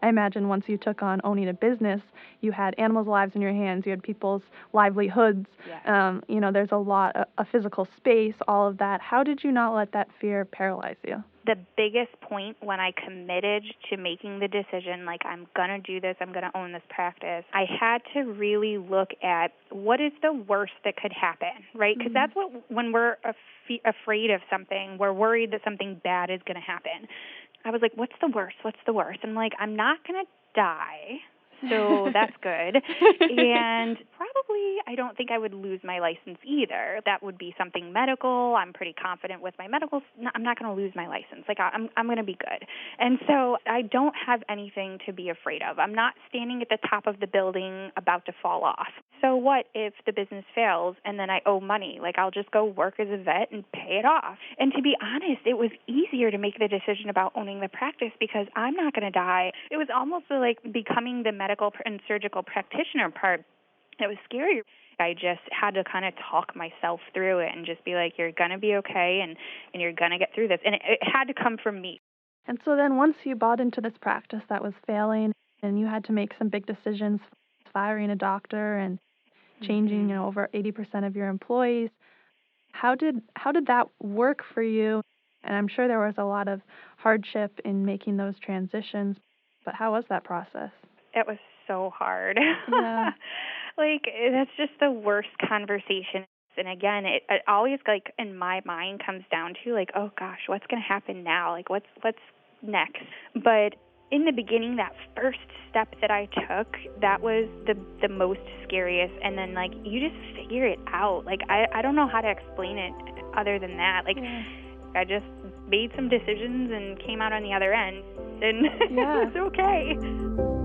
imagine once you took on owning a business, you had animals' lives in your hands, you had people's livelihoods. Yeah. There's a lot of physical space, all of that. How did you not let that fear paralyze you? The biggest point when I committed to making the decision, like, I'm going to do this, I'm going to own this practice, I had to really look at what is the worst that could happen, right? Because that's what, when we're afraid of something, we're worried that something bad is going to happen. I was like, what's the worst? What's the worst? I'm like, I'm not going to die, so that's good. And probably I don't think I would lose my license either. That would be something medical. I'm pretty confident with my medical. I'm not going to lose my license. Like, I'm going to be good. And so I don't have anything to be afraid of. I'm not standing at the top of the building about to fall off. So what if the business fails and then I owe money? Like, I'll just go work as a vet and pay it off. And to be honest, it was easier to make the decision about owning the practice because I'm not going to die. It was almost like becoming the medical and surgical practitioner part. It was scary. I just had to kind of talk myself through it and just be like, you're going to be okay and you're going to get through this. And it had to come from me. And so then once you bought into this practice that was failing and you had to make some big decisions, firing a doctor and changing over 80% of your employees, how did that work for you? And I'm sure there was a lot of hardship in making those transitions, but how was that process? It was so hard. Yeah. Like, that's just the worst conversation. And again, it always, like, in my mind comes down to, like, oh gosh, what's going to happen now? Like, what's next? But in the beginning, that first step that I took, that was the most scariest. And then, like, you just figure it out. Like, I don't know how to explain it other than that. Like, I just made some decisions and came out on the other end, and it was okay.